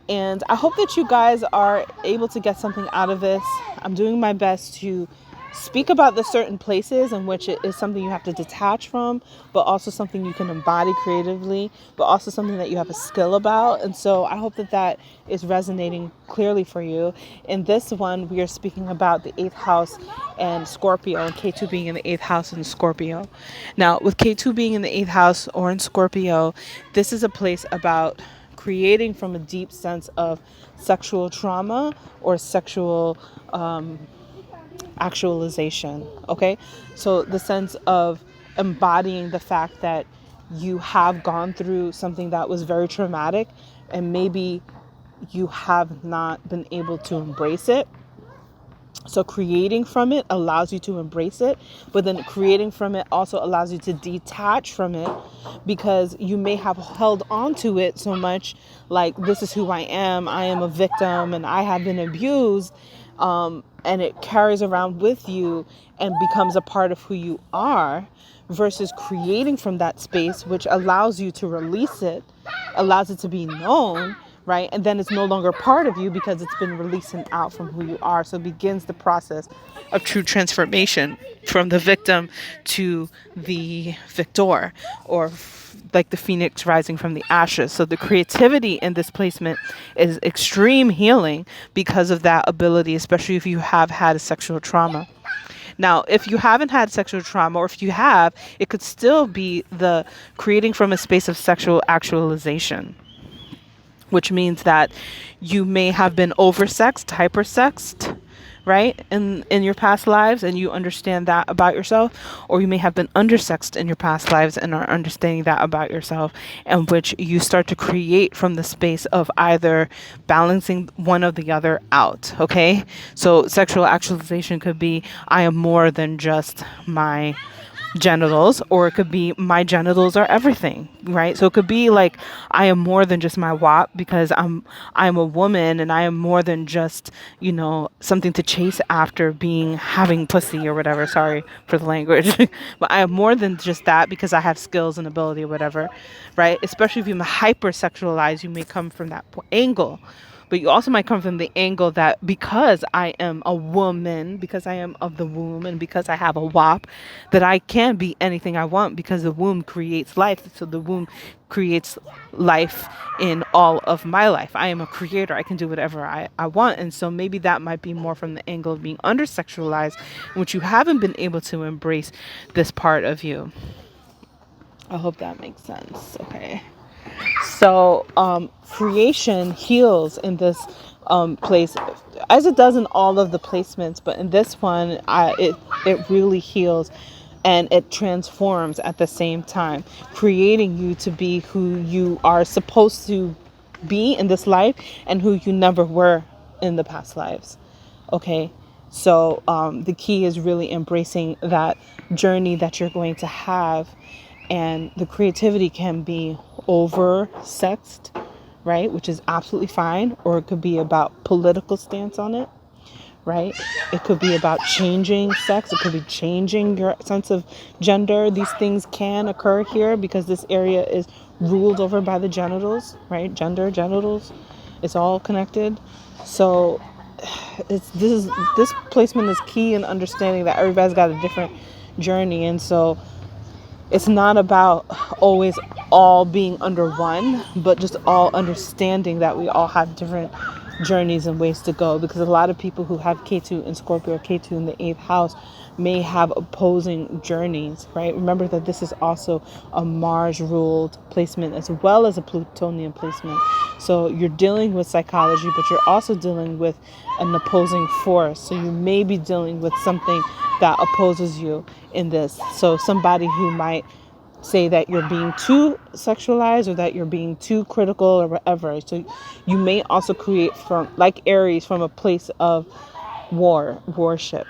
And I hope that you guys are able to get something out of this. I'm doing my best to speak about the certain places in which it is something you have to detach from, but also something you can embody creatively, but also something that you have a skill about. And so I hope that that is resonating clearly for you. In this one, we are speaking about the 8th house and Scorpio, and K2 being in the 8th house and Scorpio. Now, with K2 being in the 8th house or in Scorpio, this is a place about creating from a deep sense of sexual trauma or sexual actualization. Okay, so the sense of embodying the fact that you have gone through something that was very traumatic, and maybe you have not been able to embrace it. So creating from it allows you to embrace it, but then creating from it also allows you to detach from it, because you may have held on to it so much, like, this is who I am a victim and I have been abused, and it carries around with you and becomes a part of who you are, versus creating from that space, which allows you to release it, allows it to be known, right? And then it's no longer part of you because it's been releasing out from who you are. So it begins the process of true transformation from the victim to the victor, or like the phoenix rising from the ashes. So the creativity in this placement is extreme healing because of that ability, especially if you have had a sexual trauma. Now, if you haven't had sexual trauma, or if you have, it could still be the creating from a space of sexual actualization, which means that you may have been oversexed, hypersexed, right? In your past lives, and you understand that about yourself, or you may have been undersexed in your past lives and are understanding that about yourself, and which you start to create from the space of either balancing one or the other out. Okay, so sexual actualization could be, I am more than just my genitals, or it could be my genitals are everything, right? So it could be like, I am more than just my wop, because I'm a woman, and I am more than just, something to chase after, being having pussy or whatever. Sorry for the language. But I am more than just that, because I have skills and ability or whatever, right? Especially if you're hypersexualized, you may come from that angle. But you also might come from the angle that, because I am a woman, because I am of the womb, and because I have a WAP, that I can be anything I want, because the womb creates life. So the womb creates life in all of my life. I am a creator. I can do whatever I want. And so maybe that might be more from the angle of being undersexualized, in which you haven't been able to embrace this part of you. I hope that makes sense. Okay. So creation heals in this place, as it does in all of the placements, but in this one, it really heals, and it transforms at the same time, creating you to be who you are supposed to be in this life, and who you never were in the past lives. Okay. So the key is really embracing that journey that you're going to have. And the creativity can be over sexed, right? Which is absolutely fine. Or it could be about political stance on it, right? It could be about changing sex. It could be changing your sense of gender. These things can occur here, because this area is ruled over by the genitals, right? Gender, genitals, it's all connected. So this placement is key in understanding that everybody's got a different journey. And so it's not about always all being under one, but just all understanding that we all have different journeys and ways to go. Because a lot of people who have Ketu in Scorpio, or Ketu in the 8th house, may have opposing journeys, right? Remember that this is also a Mars ruled placement, as well as a Plutonian placement. So you're dealing with psychology, but you're also dealing with an opposing force. So you may be dealing with something that opposes you in this. So somebody who might say that you're being too sexualized, or that you're being too critical, or whatever. So you may also create, from like Aries, from a place of worship,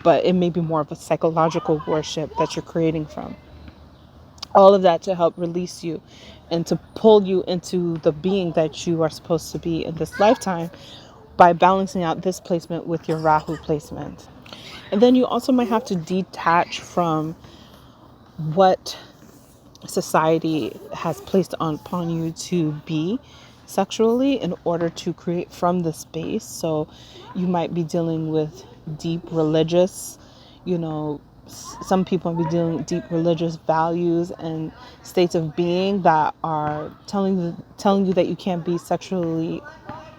but it may be more of a psychological worship that you're creating from. All of that to help release you and to pull you into the being that you are supposed to be in this lifetime, by balancing out this placement with your Rahu placement. And then you also might have to detach from what society has placed upon you to be sexually, in order to create from the space. So you might be dealing with deep religious, some people might be dealing with deep religious values and states of being that are telling you that you can't be sexually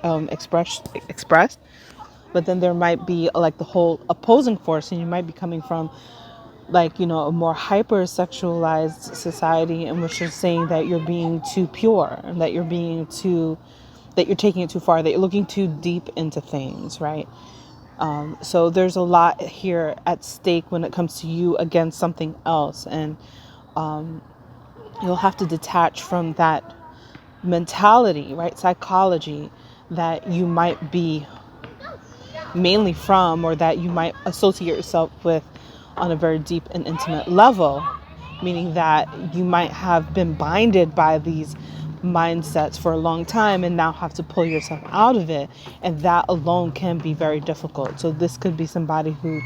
expressed. But then there might be like the whole opposing force, and you might be coming from like, a more hypersexualized society, in which you're saying that you're being too pure, and that you're taking it too far, that you're looking too deep into things, right? So there's a lot here at stake when it comes to you against something else, and you'll have to detach from that mentality, right? Psychology that you might be mainly from, or that you might associate yourself with on a very deep and intimate level, meaning that you might have been binded by these mindsets for a long time, and now have to pull yourself out of it, and that alone can be very difficult. So this could be somebody who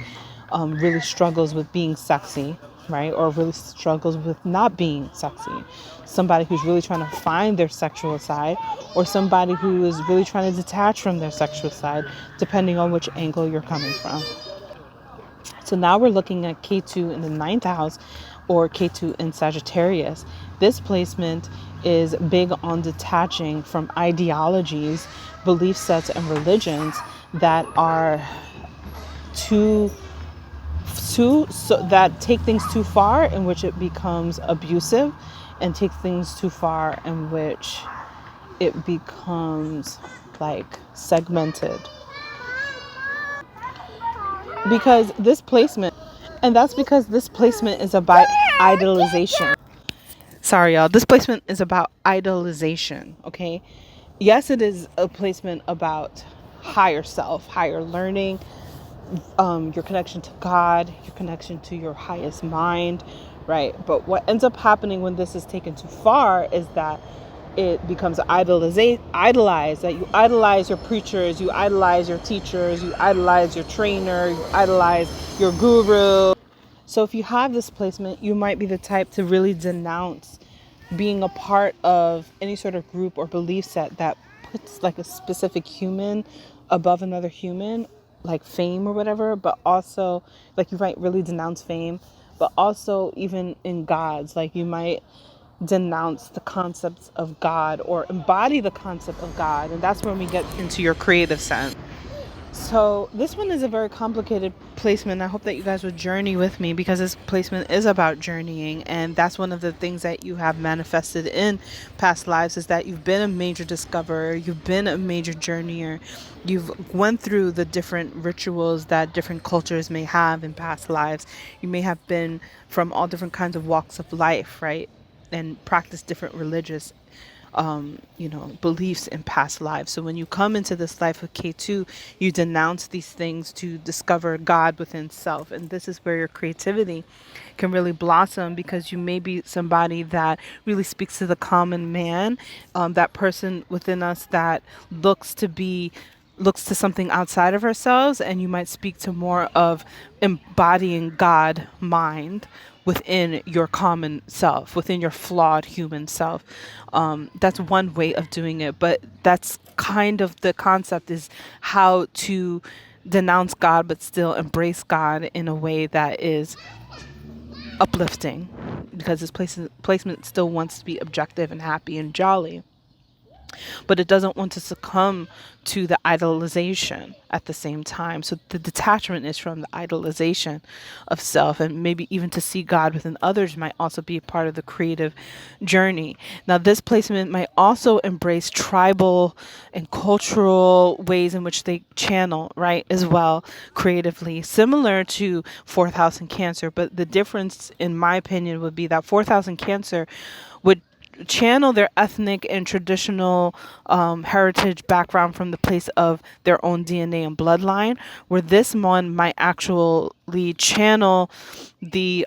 really struggles with being sexy, right? Or really struggles with not being sexy. Somebody who's really trying to find their sexual side, or somebody who is really trying to detach from their sexual side, depending on which angle you're coming from. So now we're looking at Ketu in the 9th house, or Ketu in Sagittarius. This placement is big on detaching from ideologies, belief sets, and religions that are that take things too far, in which it becomes abusive, and take things too far in which it becomes like segmented. because this placement, and that's because this placement is about idolization. Sorry, y'all. This placement is about idolization. Okay. Yes, it is a placement about higher self, higher learning, your connection to God, your connection to your highest mind, right? But what ends up happening when this is taken too far is that it becomes idolized, that you idolize your preachers, you idolize your teachers, you idolize your trainer, you idolize your guru. So if you have this placement, you might be the type to really denounce being a part of any sort of group or belief set that puts like a specific human above another human, like fame or whatever, but also like you might really denounce fame, but also even in gods, like you might denounce the concepts of God or embody the concept of God. And that's when we get into your creative sense. So this one is a very complicated placement. I hope that you guys would journey with me because this placement is about journeying, and that's one of the things that you have manifested in past lives is that you've been a major discoverer, you've been a major journeyer, you've went through the different rituals that different cultures may have in past lives. You may have been from all different kinds of walks of life, right? And practice different religious beliefs in past lives. So when you come into this life of K2, you denounce these things to discover God within self. And this is where your creativity can really blossom because you may be somebody that really speaks to the common man, that person within us that looks to something outside of ourselves, and you might speak to more of embodying God mind within your common self, within your flawed human self. That's one way of doing it, but that's kind of the concept, is how to denounce God but still embrace God in a way that is uplifting, because this placement still wants to be objective and happy and jolly, but it doesn't want to succumb to the idolization at the same time. So the detachment is from the idolization of self, and maybe even to see God within others might also be a part of the creative journey. Now, this placement might also embrace tribal and cultural ways in which they channel, right, as well, creatively, similar to fourth house in Cancer. But the difference, in my opinion, would be that fourth house in Cancer would channel their ethnic and traditional heritage background from the place of their own DNA and bloodline, where this one might actually channel the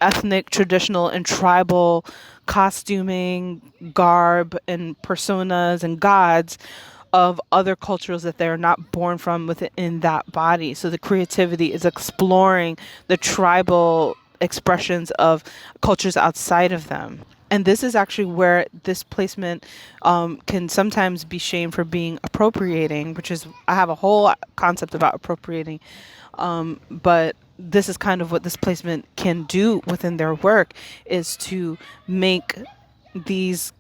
ethnic, traditional, and tribal costuming, garb, and personas and gods of other cultures that they're not born from within that body. So the creativity is exploring the tribal expressions of cultures outside of them. And this is actually where this placement can sometimes be shamed for being appropriating, which is, I have a whole concept about appropriating. But this is kind of what this placement can do within their work, is to make these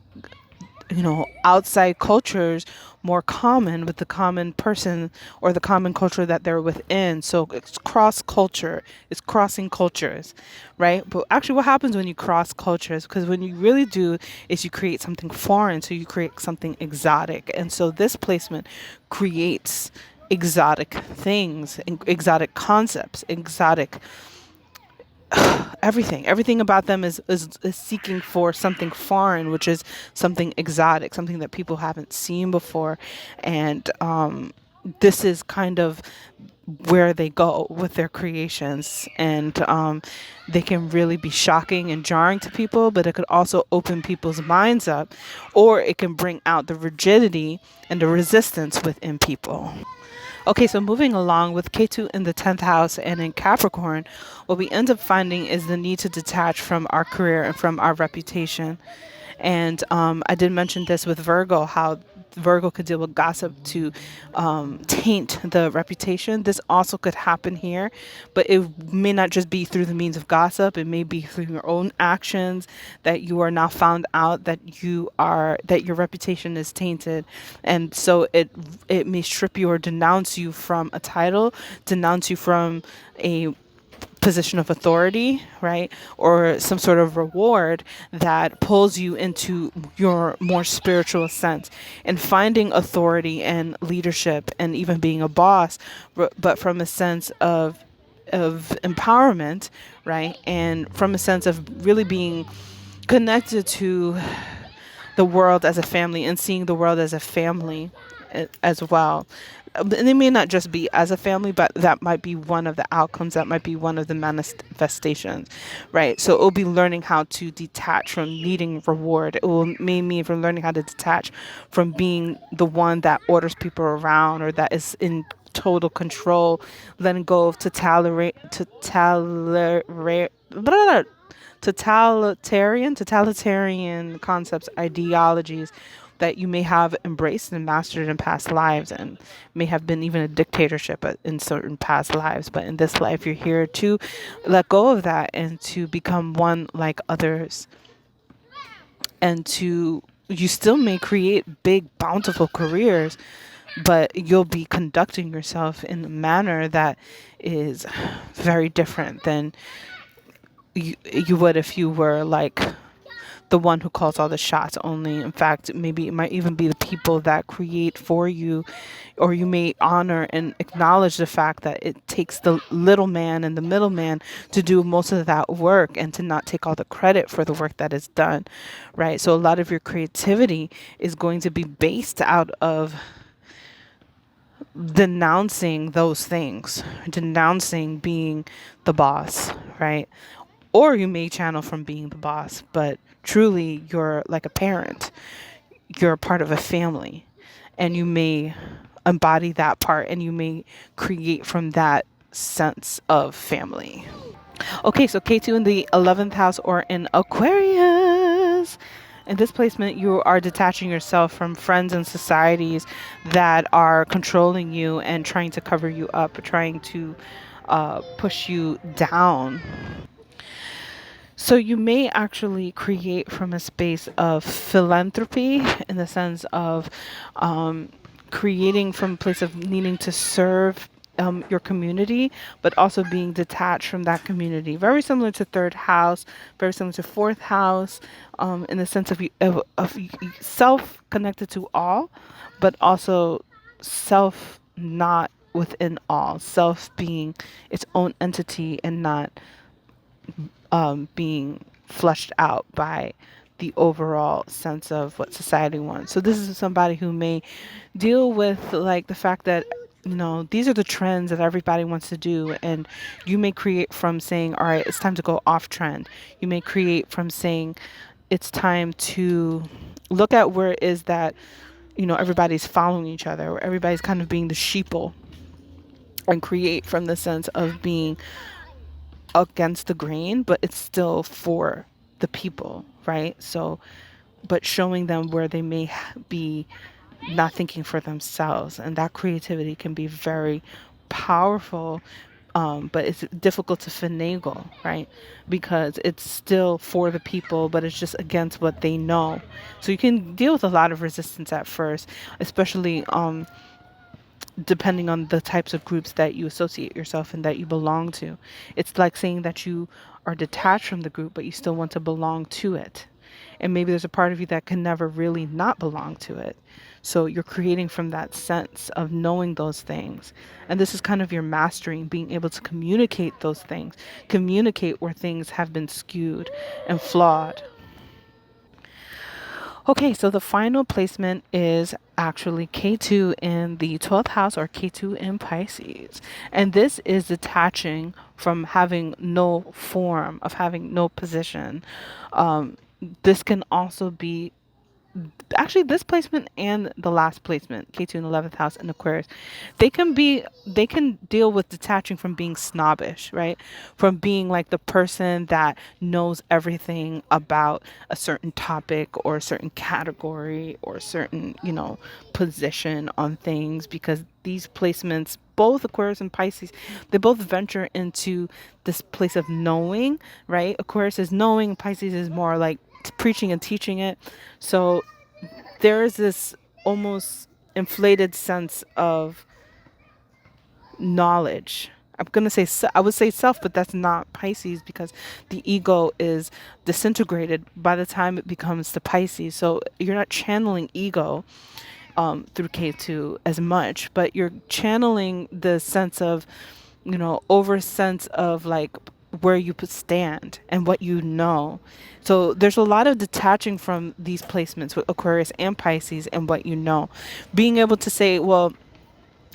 outside cultures more common with the common person or the common culture that they're within. So it's cross culture, it's crossing cultures, right? But actually what happens when you cross cultures, because when you really do, is you create something foreign, so you create something exotic. And so this placement creates exotic things, exotic concepts, exotic everything about them is seeking for something foreign, which is something exotic, something that people haven't seen before. And this is kind of where they go with their creations. And they can really be shocking and jarring to people, but it could also open people's minds up, or it can bring out the rigidity and the resistance within people. Okay, so moving along with Ketu in the 10th house and in Capricorn, what we end up finding is the need to detach from our career and from our reputation. And I did mention this with Virgo, how Virgo could deal with gossip to taint the reputation. This also could happen here, but it may not just be through the means of gossip. It may be through your own actions that you are now found out that your reputation is tainted, and so it may strip you or denounce you from a title, denounce you from a position of authority, right? Or some sort of reward that pulls you into your more spiritual sense, and finding authority and leadership and even being a boss, but from a sense of empowerment, right? And from a sense of really being connected to the world as a family and seeing the world as a family as well. And it may not just be as a family, but that might be one of the outcomes. That might be one of the manifestations, right? So it will be learning how to detach from needing reward. It will mean from learning how to detach from being the one that orders people around or that is in total control, letting go of totalitarian concepts, ideologies that you may have embraced and mastered in past lives, and may have been even a dictatorship in certain past lives. But in this life, you're here to let go of that and to become one like others, and to you still may create big bountiful careers, but you'll be conducting yourself in a manner that is very different than you would if you were like the one who calls all the shots only. In fact, maybe it might even be the people that create for you, or you may honor and acknowledge the fact that it takes the little man and the middleman to do most of that work and to not take all the credit for the work that is done, right? So a lot of your creativity is going to be based out of denouncing those things, denouncing being the boss, right? Or you may channel from being the boss, but truly you're like a parent. You're a part of a family, and you may embody that part, and you may create from that sense of family. Okay, so Ketu in the 11th house or in Aquarius. In this placement, you are detaching yourself from friends and societies that are controlling you and trying to cover you up, trying to push you down. So you may actually create from a space of philanthropy, in the sense of creating from a place of needing to serve your community, but also being detached from that community. Very similar to third house, very similar to fourth house, in the sense of self connected to all, but also self not within all, self being its own entity and not being flushed out by the overall sense of what society wants. So this is somebody who may deal with like the fact that, you know, these are the trends that everybody wants to do, and you may create from saying, all right, it's time to go off trend. You may create from saying it's time to look at where it is that, you know, everybody's following each other, or everybody's kind of being the sheeple, and create from the sense of being against the grain, but it's still for the people, right? So, but showing them where they may be not thinking for themselves, and that creativity can be very powerful. But it's difficult to finagle, right? Because it's still for the people, but it's just against what they know. So you can deal with a lot of resistance at first, especially depending on the types of groups that you associate yourself and that you belong to. It's like saying that you are detached from the group, but you still want to belong to it. And maybe there's a part of you that can never really not belong to it. So you're creating from that sense of knowing those things. And this is kind of your mastering, being able to communicate those things, communicate where things have been skewed and flawed. Okay, so the final placement is actually K2 in the 12th house, or K2 in Pisces. And this is detaching from having no form, of having no position. This can also be actually this placement and the last placement, K2 in the 11th house in Aquarius, they can deal with detaching from being snobbish, right? From being like the person that knows everything about a certain topic or a certain category or a certain, you know, position on things, because these placements, both Aquarius and Pisces, they both venture into this place of knowing, right? Aquarius is knowing, Pisces is more like preaching and teaching it. So there is this almost inflated sense of knowledge I'm gonna say I would say self, but that's not Pisces because the ego is disintegrated by the time it becomes the Pisces. So you're not channeling ego through K2 as much, but you're channeling the sense of, over sense of like where you stand and what you know. So there's a lot of detaching from these placements with Aquarius and Pisces and what you know. Being able to say, well,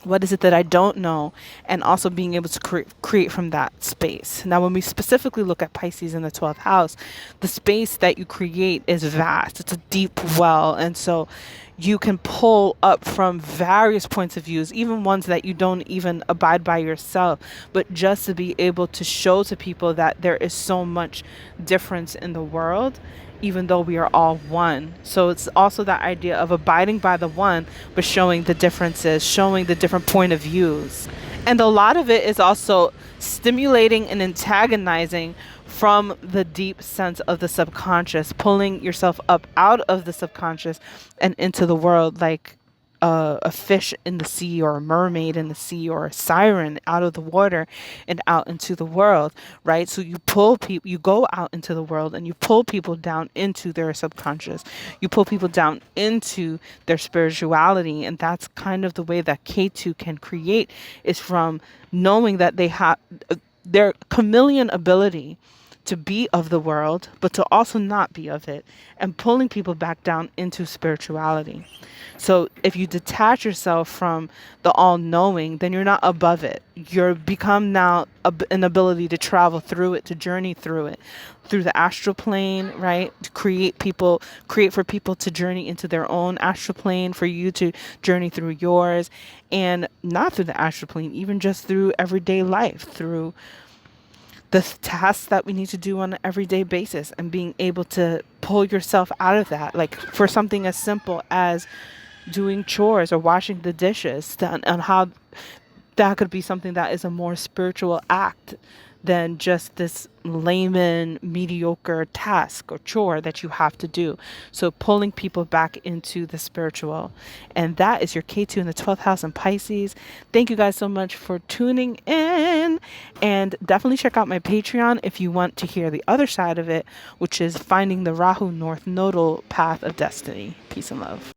what is it that I don't know, and also being able to create from that space. Now, when we specifically look at Pisces in the 12th house, the space that you create is vast. It's a deep well, and so you can pull up from various points of views, even ones that you don't even abide by yourself, but just to be able to show to people that there is so much difference in the world, even though we are all one. So it's also that idea of abiding by the one, but showing the differences, showing the different point of views. And a lot of it is also stimulating and antagonizing from the deep sense of the subconscious, pulling yourself up out of the subconscious and into the world, like a fish in the sea, or a mermaid in the sea, or a siren out of the water and out into the world, right? So you pull people, you go out into the world and you pull people down into their subconscious. You pull people down into their spirituality. And that's kind of the way that K2 can create, is from knowing that they have their chameleon ability to be of the world, but to also not be of it, and pulling people back down into spirituality. So if you detach yourself from the all-knowing, then you're not above it. You're become now an ability to travel through it, to journey through it, through the astral plane, right? To create for people to journey into their own astral plane, for you to journey through yours, and not through the astral plane, even just through everyday life, through the tasks that we need to do on an everyday basis, and being able to pull yourself out of that. Like for something as simple as doing chores or washing the dishes, and how that could be something that is a more spiritual act than just this layman mediocre task or chore that you have to do. So pulling people back into the spiritual. And that is your K2 in the 12th house in Pisces. Thank you guys so much for tuning in, and definitely check out my Patreon if you want to hear the other side of it, which is finding the Rahu North Nodal path of destiny. Peace and love.